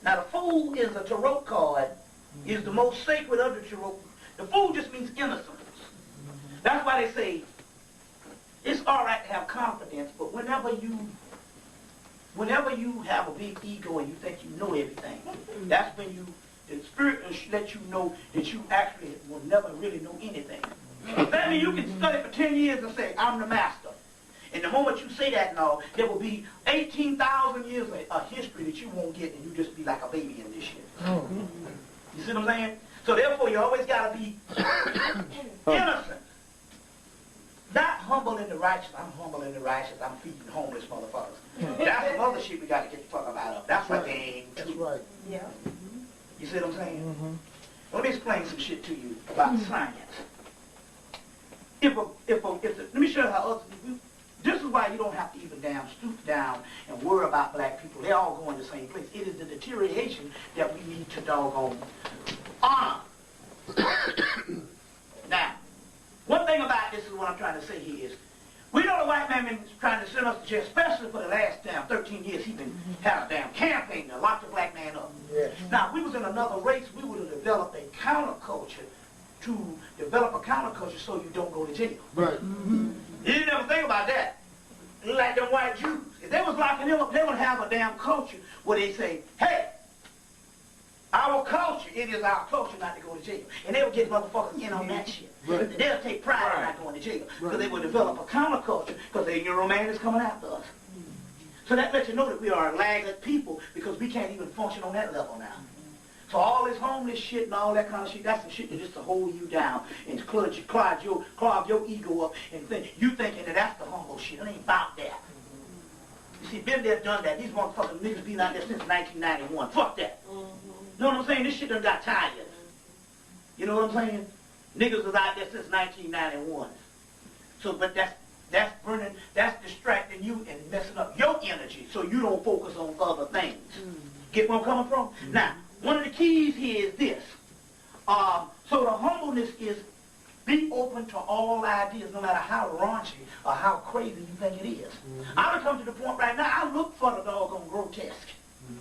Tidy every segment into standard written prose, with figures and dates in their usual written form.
Now the fool is a tarot card, is the most sacred of the tarot. The fool just means innocence. That's why they say it's all right to have confidence, but whenever you have a big ego and you think you know everything, that's when the spirit will let you know that you actually will never really know anything. That means you can study for 10 years and say, I'm the master. And the moment you say that now, there will be 18,000 years of history that you won't get, and you just be like a baby in this shit. You see what I'm saying? So therefore, you always got to be innocent. Not humble in the righteous. I'm humble in the righteous. I'm feeding homeless motherfuckers. That's some other shit we got to get the fuck up out of. That's what they aim to. That's right. Yeah. You see what I'm saying? Let me explain some shit to you about science. Let me show you how others. This is why you don't have to even stoop down and worry about black people. They all go in the same place. It is the deterioration that we need to doggone honor. Now, one thing about this is what I'm trying to say here is, we know the white man been trying to send us to jail, especially for the last damn 13 years. He been had a damn campaign to lock the black man up. Yeah. Now, if we was in another race, we would have developed a counterculture to develop a counterculture so you don't go to jail. Right. You didn't ever think about that. Like them white Jews. If they was locking them up, they would have a damn culture where they say, hey, our culture, it is our culture not to go to jail. And they would get motherfuckers in on that shit. Right. They'll take pride in not going to jail. Because they would develop a counterculture because the Euro man is coming after us. So that lets you know that we are a laggard people because we can't even function on that level now. So all this homeless shit and all that kind of shit, that's some shit that just to hold you down and clog your ego up and you thinking that that's the humble shit. It ain't about that. You see, been there, done that. These motherfucking niggas been out there since 1991. Fuck that. You know what I'm saying? This shit done got tired. You know what I'm saying? Niggas was out there since 1991. So, but that's burning, that's distracting you and messing up your energy so you don't focus on other things. Get where I'm coming from? Now, one of the keys here is this. So the humbleness is be open to all ideas, no matter how raunchy or how crazy you think it is. I've come to the point right now, I look for the doggone grotesque.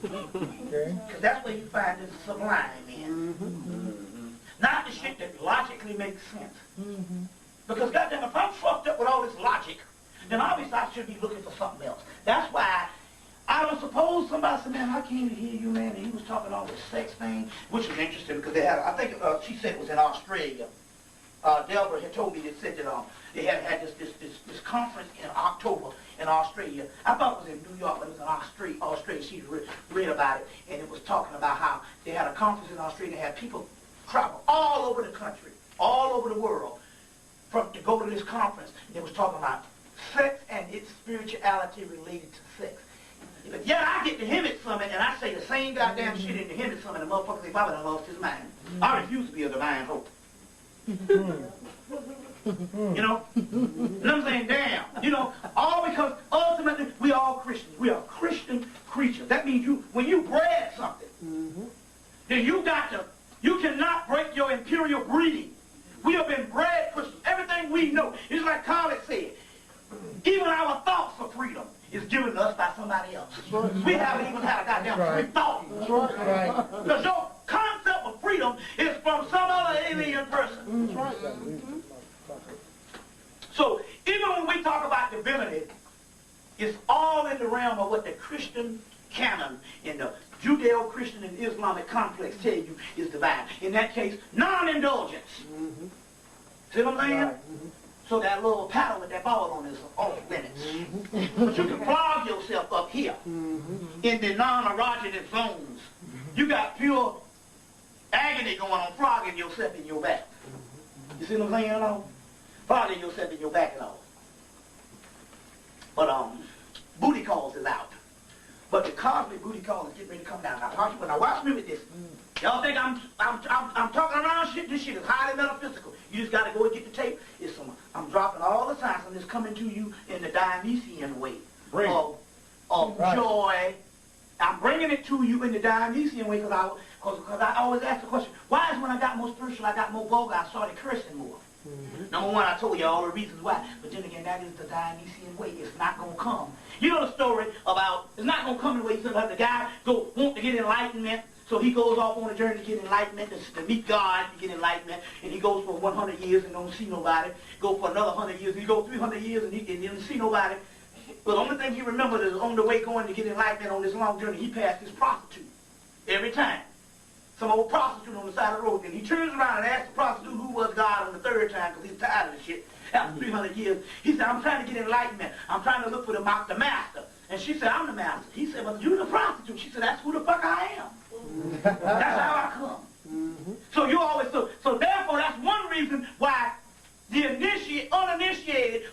Because that's where you find this sublime in. Not the shit that logically makes sense. Because goddamn, if I'm fucked up with all this logic, then obviously I should be looking for something else. That's why I don't suppose somebody said, man, I came to hear you, man, and he was talking all this sex thing, which was interesting because they had, I think she said it was in Australia. Delbert had told me that said that they had this conference in October in Australia. I thought it was in New York, but it was in Australia. She read about it, and it was talking about how they had a conference in Australia. They had people travel all over the country, all over the world, to go to this conference. And they was talking about sex and its spirituality related to sex. But yeah, I get the Hemmitt Summit, and I say the same goddamn shit in the Hemmitt Summit, and the motherfucker say, Bobby done lost his mind. I refuse to be a divine hope. You know? And I'm saying, damn. You know, all because ultimately we all Christians. We are Christian creatures. That means when you bred something, then you cannot break your imperial breeding. We have been bred Christians. Everything we know, it's like Carly said, even our thoughts for freedom is given to us by somebody else. We haven't even had a goddamn free thought. Because your concept of freedom is from some other alien person. So even when we talk about divinity, it's all in the realm of what the Christian canon and the Judeo-Christian and Islamic complex tell you is divine. In that case, non-indulgence. See what I'm saying? So that little paddle with that ball on is off limits. But you can flog yourself up here in the non-erogenous zones. You got pure agony going on, flogging yourself in your back. You see what I'm saying? Flogging yourself in your back and all. But booty calls is out. But the cosmic booty call is getting ready to come down. Now watch me with this. Y'all think I'm talking around shit? This shit is highly metaphysical. You just gotta go and get the tape. I'm dropping all the signs. I'm just coming to you in the Dionysian way of joy. I'm bringing it to you in the Dionysian way because I always ask the question, why is when I got more spiritual, I got more vulgar, I started cursing more? Number one, I told you all the reasons why. But then again, that is the Dionysian way. It's not going to come. You know the story about, it's not going to come the way you said, the guy want to get enlightenment. So he goes off on a journey to get enlightenment, to meet God, to get enlightenment. And he goes for 100 years and don't see nobody. Go for another 100 years. He goes 300 years and he didn't see nobody. But the only thing he remembered is on the way going to get enlightenment on this long journey, he passed this prostitute every time. Some old prostitute on the side of the road. And he turns around and asks the prostitute who was God on the third time because he's tired of the shit. After 300 years, he said, I'm trying to get enlightenment. I'm trying to look for the master. And she said, I'm the master. He said, well, you're the prostitute. She said, that's who the fuck I am. That's how I come. So you always, so therefore that's one reason why the uninitiated,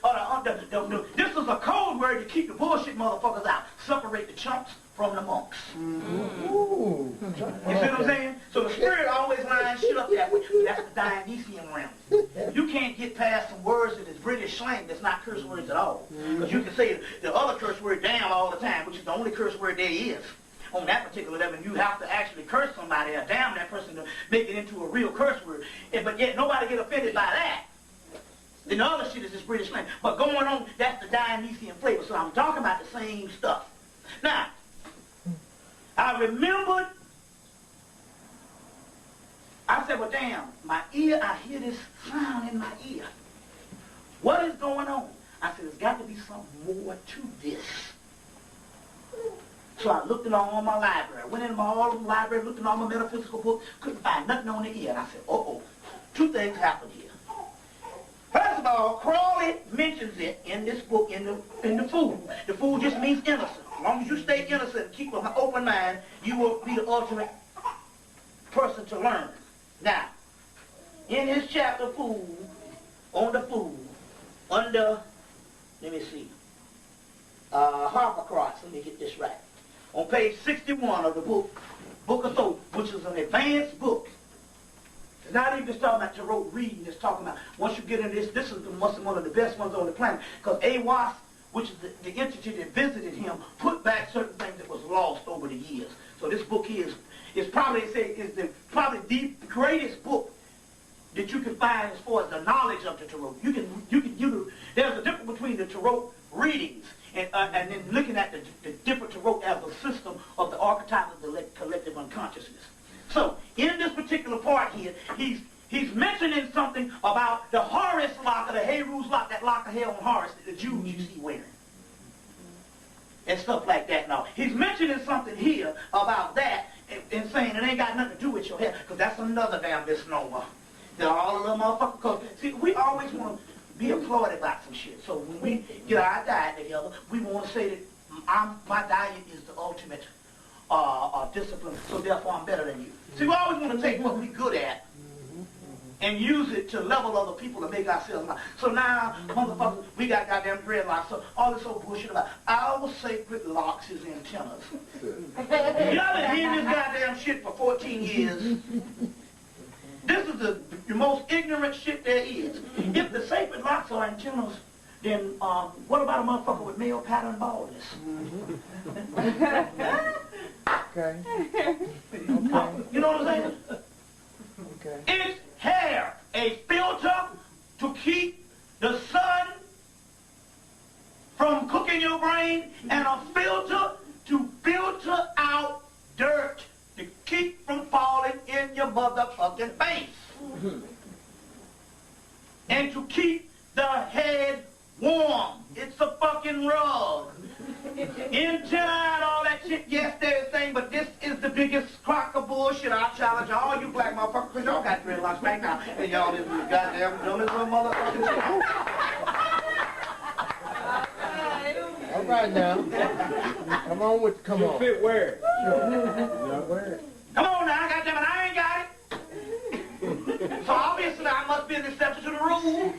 this is a code word to keep the bullshit motherfuckers out. Separate the chumps from the monks. You see what I'm saying? So the spirit always lines shit up that way. That's the Dionysian realm. You can't get past some words that is British slang that's not curse words at all. Because you can say the other curse word damn all the time, which is the only curse word there is. On that particular level, you have to actually curse somebody or damn that person to make it into a real curse word. But yet nobody get offended by that. Then the other shit is this British slang. But going on, that's the Dionysian flavor. So I'm talking about the same stuff. Now, I remembered, I said, well, damn, my ear, I hear this sound in my ear. What is going on? I said, there's got to be something more to this. So I looked in all my library. I went in all the library, looked in all my metaphysical books, couldn't find nothing on the ear. And I said, uh-oh, two things happened here. First of all, Crawley mentions it in this book, in the fool. The fool just means innocent. As long as you stay innocent and keep an open mind, you will be the ultimate person to learn. Now, in his chapter, Fool, on the Fool, under, let me see, Harpercross, let me get this right. On page 61 of the book of Thoth, which is an advanced book. It's not even just talking about Tarot reading, it's talking about, once you get into this is one of the best ones on the planet. Because Awas, which is the entity that visited him, put back certain things that was lost over the years. So this book here is probably the greatest book that you can find as far as the knowledge of the Tarot. There's a difference between the Tarot readings and then looking at the different Tarot as a system of the archetype of the collective unconsciousness. So in this particular part here, he's mentioning something about the Horus lock, or the Heru's lock, that lock of hair on Horus that the Jews you see wearing. And stuff like that. Now, he's mentioning something here about that and saying it ain't got nothing to do with your hair, because that's another damn misnomer. That all of them motherfuckers, because, see, we always want to be applauded about some shit. So when we get our diet together, we want to say that my diet is the ultimate discipline, so therefore I'm better than you. See, we always want to take what we're good at and use it to level other people to make ourselves out. So now, motherfuckers, we got goddamn dreadlocks, so all this old bullshit about our sacred locks is antennas. Y'all been hearing this goddamn shit for 14 years. This is the most ignorant shit there is. If the sacred locks are antennas, then what about a motherfucker with male pattern baldness? Okay. You know what I'm saying? Okay. It's hair, a filter to keep the sun from cooking your brain, and a filter to filter out dirt to keep from falling in your motherfucking face. And to keep the head warm. It's a fucking rug. Antenna and all that shit, yes, there's thing, but this is the biggest crock of bullshit. I challenge all you black motherfuckers, because y'all got dreadlocks right now, and y'all this goddamn dumbest little motherfucking shit. All right now. Come on with, come on. Fit where? Where? Come on now, goddammit, I ain't got it. So obviously I must be an exception to the rule.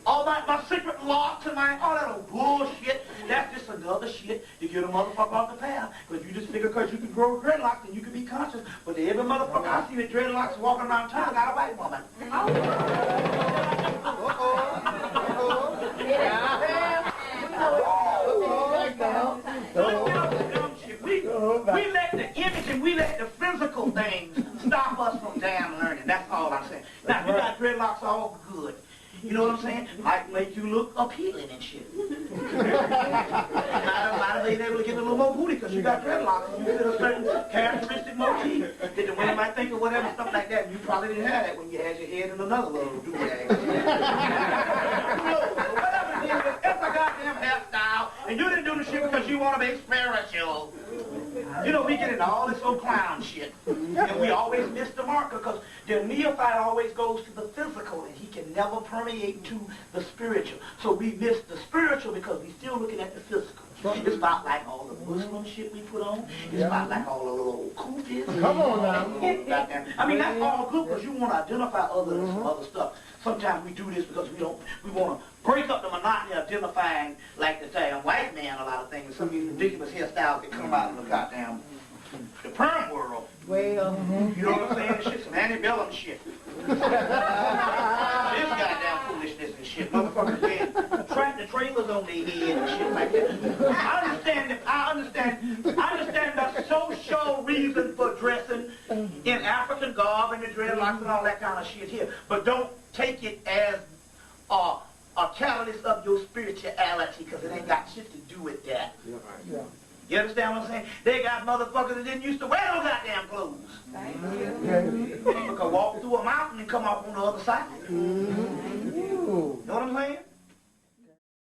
All my secret locks and all that old bullshit, that's just another shit to get a motherfucker off the path. Because you just figure because you can grow dreadlocks and you can be conscious. But every motherfucker I see with dreadlocks walking around town got a white woman. We let the image and we let the physical things stop us from damn learning. That's all I'm saying. Now, if you got dreadlocks, all good. You know what I'm saying? Might make you look appealing and shit. Might have been able to get a little more booty because you got dreadlocks and you fit a certain characteristic motif that the women might think of whatever, stuff like that. You probably didn't have that when you had your head in another little do-rag. Whatever it is, it's a goddamn hairstyle, and you didn't do the shit because you want to be spiritual. You know, we get into all this old clown shit, and we always miss the marker because the neophyte always goes to the physical, and he can never permeate to the spiritual. So we miss the spiritual because we're still looking at the physical. It's about like all the Muslim shit we put on. It's about like all the little kufis. Come on now. I mean, that's all good because you want to identify other stuff. Sometimes we do this because we want to break up the monotony of identifying like the damn white man a lot of things. Some of these ridiculous hairstyles that come out of the goddamn the perm world. Well, you know what I'm saying? This shit's some antebellum shit. This goddamn foolishness and shit. Motherfuckers dead. The trailers on their head and shit like that. I understand the social reason for dressing in African garb and the dreadlocks and all that kind of shit here. But don't take it as a catalyst of your spirituality because it ain't got shit to do with that. Yeah. You understand what I'm saying? They got motherfuckers that didn't used to wear no goddamn clothes. They could walk through a mountain and come off on the other side. You know what I'm saying?